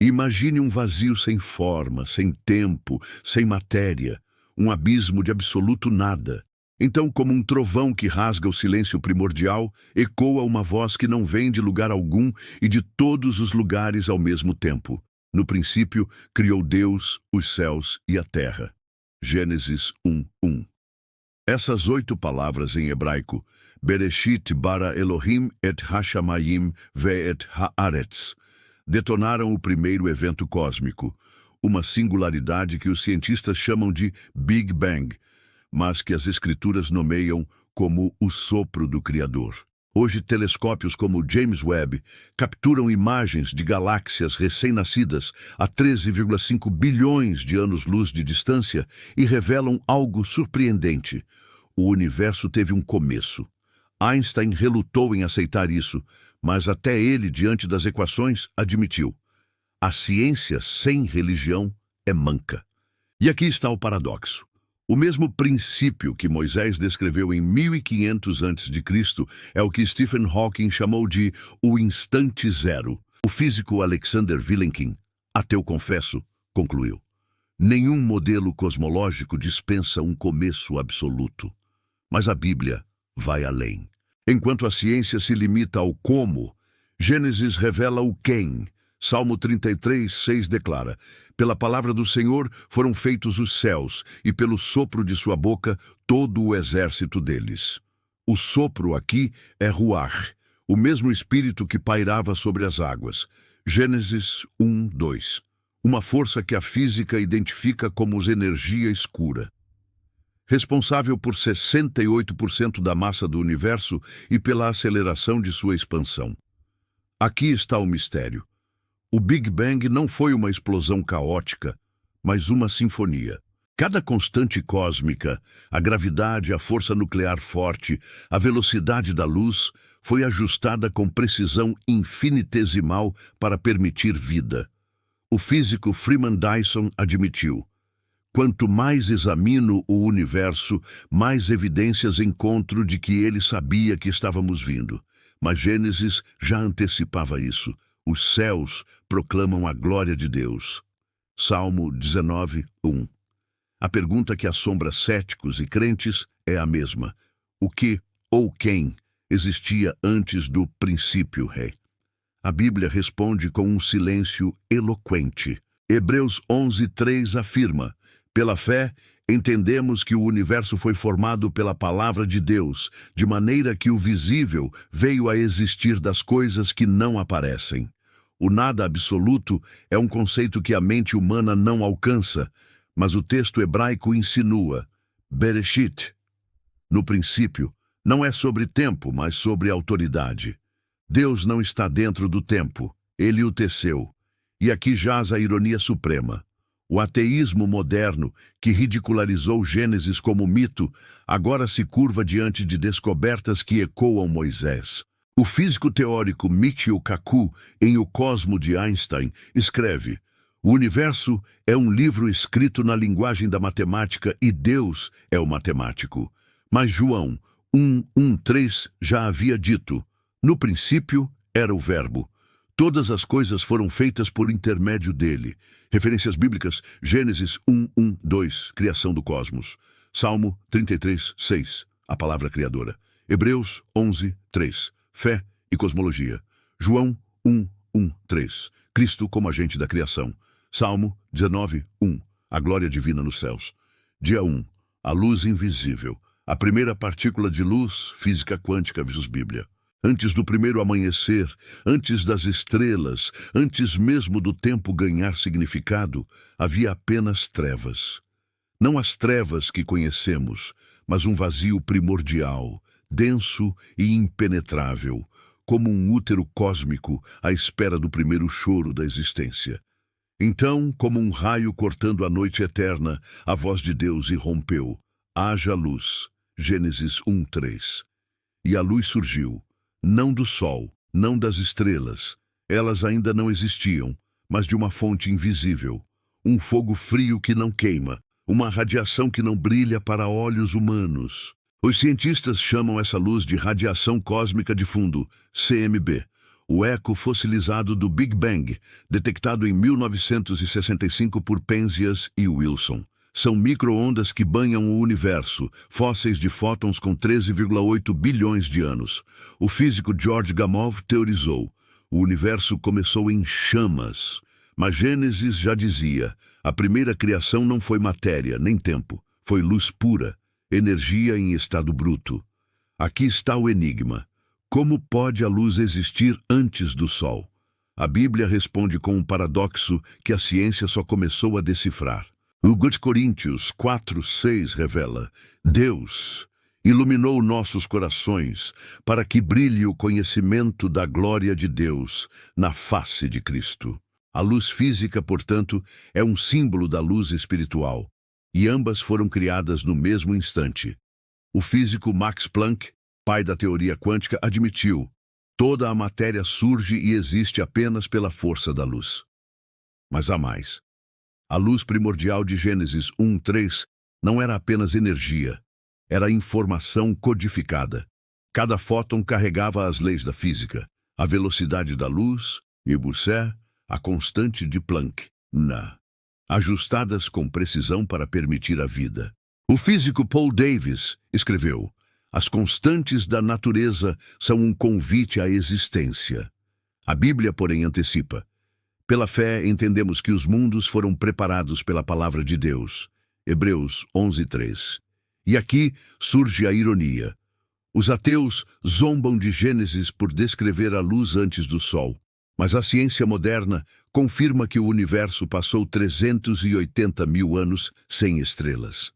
Imagine um vazio sem forma, sem tempo, sem matéria, um abismo de absoluto nada. Então, como um trovão que rasga o silêncio primordial, ecoa uma voz que não vem de lugar algum e de todos os lugares ao mesmo tempo. No princípio, criou Deus os céus e a terra. Gênesis 1:1. Essas 8 palavras em hebraico, Bereshit bara Elohim et hashamayim ve'et haaretz, detonaram o primeiro evento cósmico, uma singularidade que os cientistas chamam de Big Bang, mas que as escrituras nomeiam como o sopro do Criador. Hoje, telescópios como o James Webb capturam imagens de galáxias recém-nascidas a 13,5 bilhões de anos-luz de distância e revelam algo surpreendente. O universo teve um começo. Einstein relutou em aceitar isso, mas até ele, diante das equações, admitiu: a ciência sem religião é manca. E aqui está o paradoxo. O mesmo princípio que Moisés descreveu em 1500 a.C. é o que Stephen Hawking chamou de o instante zero. O físico Alexander Vilenkin, ateu confesso, concluiu: nenhum modelo cosmológico dispensa um começo absoluto. Mas a Bíblia vai além. Enquanto a ciência se limita ao como, Gênesis revela o quem. Salmo 33:6 declara: pela palavra do Senhor foram feitos os céus, e pelo sopro de sua boca todo o exército deles. O sopro aqui é Ruach, o mesmo espírito que pairava sobre as águas. Gênesis 1:2. Uma força que a física identifica como energia escura. Responsável por 68% da massa do universo e pela aceleração de sua expansão. Aqui está o mistério. O Big Bang não foi uma explosão caótica, mas uma sinfonia. Cada constante cósmica, a gravidade, a força nuclear forte, a velocidade da luz, foi ajustada com precisão infinitesimal para permitir vida. O físico Freeman Dyson admitiu: quanto mais examino o universo, mais evidências encontro de que ele sabia que estávamos vindo. Mas Gênesis já antecipava isso. Os céus proclamam a glória de Deus. Salmo 19:1. A pergunta que assombra céticos e crentes é a mesma: o que ou quem existia antes do princípio, rei? A Bíblia responde com um silêncio eloquente. Hebreus 11:3 afirma: pela fé, entendemos que o universo foi formado pela palavra de Deus, de maneira que o visível veio a existir das coisas que não aparecem. O nada absoluto é um conceito que a mente humana não alcança, mas o texto hebraico insinua: Bereshit. No princípio, não é sobre tempo, mas sobre autoridade. Deus não está dentro do tempo, ele o teceu. E aqui jaz a ironia suprema. O ateísmo moderno, que ridicularizou Gênesis como mito, agora se curva diante de descobertas que ecoam Moisés. O físico teórico Michio Kaku, em O Cosmo de Einstein, escreve: o universo é um livro escrito na linguagem da matemática e Deus é o matemático. Mas João 1:1-3 já havia dito: no princípio era o Verbo. Todas as coisas foram feitas por intermédio dele. Referências bíblicas: Gênesis 1:1-2, criação do cosmos. Salmo 33:6, a palavra criadora. Hebreus 11:3, fé e cosmologia. João 1:1-3, Cristo como agente da criação. Salmo 19:1, a glória divina nos céus. Dia 1, a luz invisível. A primeira partícula de luz, física quântica versus Bíblia. Antes do primeiro amanhecer, antes das estrelas, antes mesmo do tempo ganhar significado, havia apenas trevas. Não as trevas que conhecemos, mas um vazio primordial, denso e impenetrável, como um útero cósmico à espera do primeiro choro da existência. Então, como um raio cortando a noite eterna, a voz de Deus irrompeu: haja luz. Gênesis 1:3. E a luz surgiu. Não do sol, não das estrelas, elas ainda não existiam, mas de uma fonte invisível, um fogo frio que não queima, uma radiação que não brilha para olhos humanos. Os cientistas chamam essa luz de radiação cósmica de fundo, CMB. o eco fossilizado do Big Bang, detectado em 1965 por Penzias e Wilson. São micro-ondas que banham o universo, fósseis de fótons com 13,8 bilhões de anos. O físico George Gamow teorizou: o universo começou em chamas. Mas Gênesis já dizia: a primeira criação não foi matéria, nem tempo. Foi luz pura, energia em estado bruto. Aqui está o enigma. Como pode a luz existir antes do Sol? A Bíblia responde com um paradoxo que a ciência só começou a decifrar. O 2 Coríntios 4:6 revela: Deus iluminou nossos corações para que brilhe o conhecimento da glória de Deus na face de Cristo. A luz física, portanto, é um símbolo da luz espiritual, e ambas foram criadas no mesmo instante. O físico Max Planck, pai da teoria quântica, admitiu: toda a matéria surge e existe apenas pela força da luz. Mas há mais. A luz primordial de Gênesis 1:3 não era apenas energia, era informação codificada. Cada fóton carregava as leis da física, a velocidade da luz, Ibussé, a constante de Planck, ajustadas com precisão para permitir a vida. O físico Paul Davies escreveu: as constantes da natureza são um convite à existência. A Bíblia, porém, antecipa: pela fé entendemos que os mundos foram preparados pela palavra de Deus. Hebreus 11:3. E aqui surge a ironia. Os ateus zombam de Gênesis por descrever a luz antes do sol. Mas a ciência moderna confirma que o universo passou 380 mil anos sem estrelas.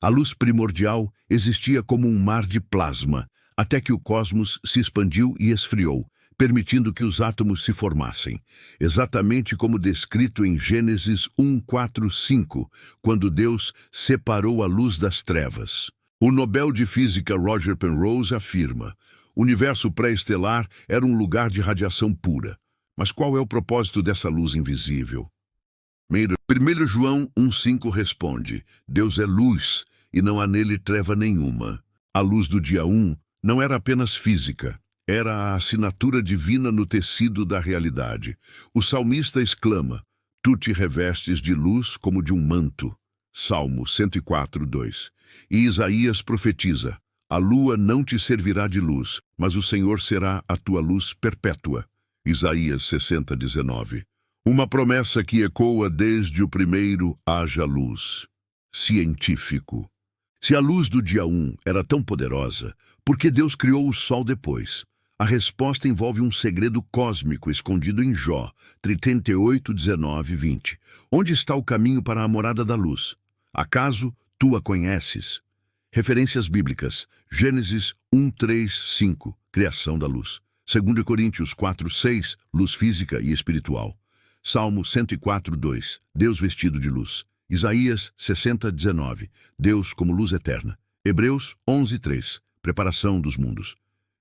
A luz primordial existia como um mar de plasma, até que o cosmos se expandiu e esfriou, permitindo que os átomos se formassem, exatamente como descrito em Gênesis 1:4-5, quando Deus separou a luz das trevas. O Nobel de Física Roger Penrose afirma: o universo pré-estelar era um lugar de radiação pura. Mas qual é o propósito dessa luz invisível? 1 João 1:5 responde: Deus é luz, e não há nele treva nenhuma. A luz do dia 1 não era apenas física, era a assinatura divina no tecido da realidade. O salmista exclama: tu te revestes de luz como de um manto. Salmo 104:2. E Isaías profetiza: a lua não te servirá de luz, mas o Senhor será a tua luz perpétua. Isaías 60:19. Uma promessa que ecoa desde o primeiro haja luz. Científico. Se a luz do dia 1 era tão poderosa, por que Deus criou o sol depois? A resposta envolve um segredo cósmico escondido em Jó 38:19-20. Onde está o caminho para a morada da luz? Acaso tu a conheces? Referências bíblicas: Gênesis 1:3-5, criação da luz. 2 Coríntios 4:6, luz física e espiritual. Salmo 104:2, Deus vestido de luz. Isaías 60:19, Deus como luz eterna. Hebreus 11:3, preparação dos mundos.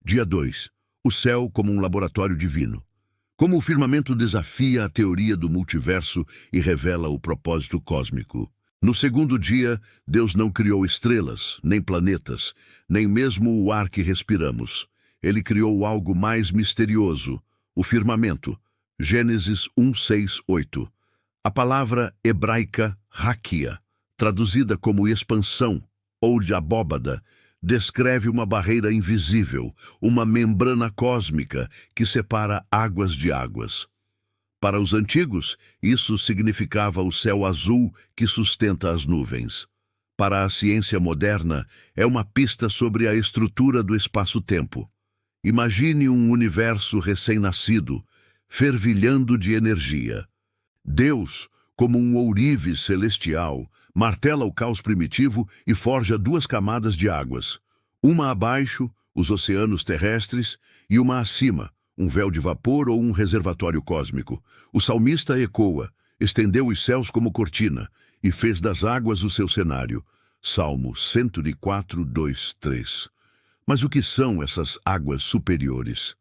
Dia 2, o céu como um laboratório divino. Como o firmamento desafia a teoria do multiverso e revela o propósito cósmico. No segundo dia, Deus não criou estrelas, nem planetas, nem mesmo o ar que respiramos. Ele criou algo mais misterioso, o firmamento. Gênesis 1:6-8. A palavra hebraica raquia, traduzida como expansão ou de abóbada, descreve uma barreira invisível, uma membrana cósmica que separa águas de águas. Para os antigos, isso significava o céu azul que sustenta as nuvens. Para a ciência moderna, é uma pista sobre a estrutura do espaço-tempo. Imagine um universo recém-nascido, fervilhando de energia. Deus, como um ourives celestial, martela o caos primitivo e forja duas camadas de águas. Uma abaixo, os oceanos terrestres, e uma acima, um véu de vapor ou um reservatório cósmico. O salmista ecoa: estendeu os céus como cortina e fez das águas o seu cenário. Salmo 104:2-3. Mas o que são essas águas superiores?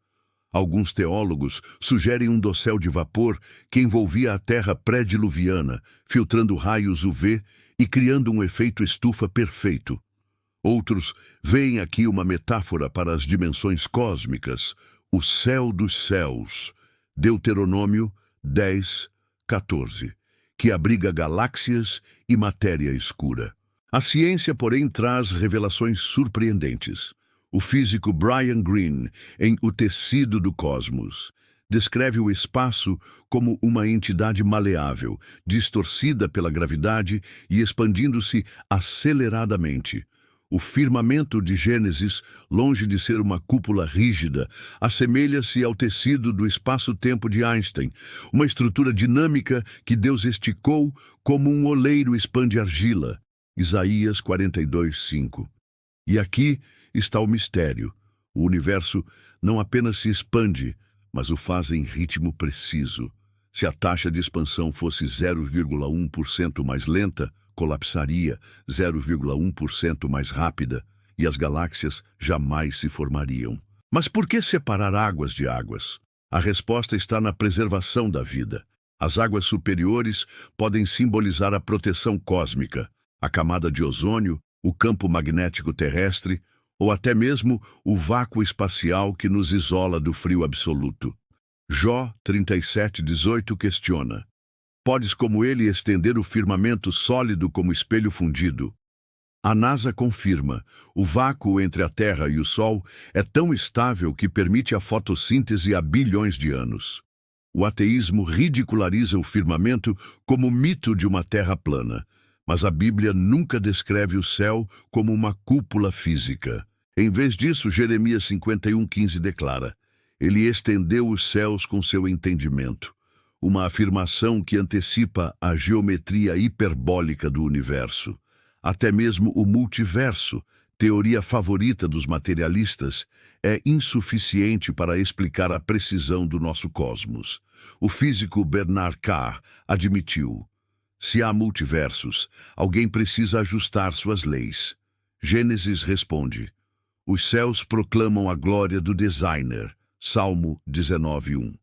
Alguns teólogos sugerem um dossel de vapor que envolvia a terra pré-diluviana, filtrando raios UV e criando um efeito estufa perfeito. Outros veem aqui uma metáfora para as dimensões cósmicas, o céu dos céus, Deuteronômio 10, 14, que abriga galáxias e matéria escura. A ciência, porém, traz revelações surpreendentes. O físico Brian Greene, em O Tecido do Cosmos, descreve o espaço como uma entidade maleável, distorcida pela gravidade e expandindo-se aceleradamente. O firmamento de Gênesis, longe de ser uma cúpula rígida, assemelha-se ao tecido do espaço-tempo de Einstein, uma estrutura dinâmica que Deus esticou como um oleiro expande argila. Isaías 42, 5. E aqui está o mistério. O universo não apenas se expande, mas o faz em ritmo preciso. Se a taxa de expansão fosse 0,1% mais lenta, colapsaria 0,1% mais rápida e as galáxias jamais se formariam. Mas por que separar águas de águas? A resposta está na preservação da vida. As águas superiores podem simbolizar a proteção cósmica, a camada de ozônio, o campo magnético terrestre ou até mesmo o vácuo espacial que nos isola do frio absoluto. Jó 37:18 questiona: podes como ele estender o firmamento sólido como espelho fundido? A NASA confirma, o vácuo entre a Terra e o Sol é tão estável que permite a fotossíntese há bilhões de anos. O ateísmo ridiculariza o firmamento como mito de uma Terra plana, mas a Bíblia nunca descreve o céu como uma cúpula física. Em vez disso, Jeremias 51:15 declara: ele estendeu os céus com seu entendimento. Uma afirmação que antecipa a geometria hiperbólica do universo. Até mesmo o multiverso, teoria favorita dos materialistas, é insuficiente para explicar a precisão do nosso cosmos. O físico Bernard Carr admitiu: se há multiversos, alguém precisa ajustar suas leis. Gênesis responde: os céus proclamam a glória do designer. Salmo 19:1.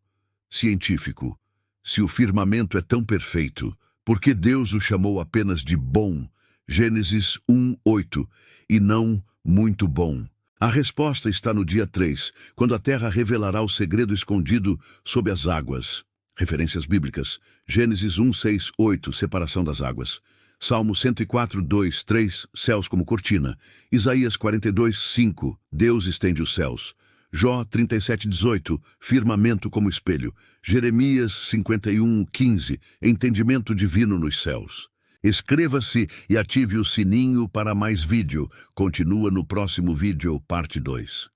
Científico: se o firmamento é tão perfeito, por que Deus o chamou apenas de bom? Gênesis 1:8, e não muito bom. A resposta está no dia 3, quando a Terra revelará o segredo escondido sob as águas. Referências bíblicas: Gênesis 1:6, 8, separação das águas. Salmo 104, 2, 3, céus como cortina. Isaías 42, 5, Deus estende os céus. Jó 37:18, firmamento como espelho. Jeremias 51:15, entendimento divino nos céus. Inscreva-se e ative o sininho para mais vídeo. Continua no próximo vídeo, parte 2.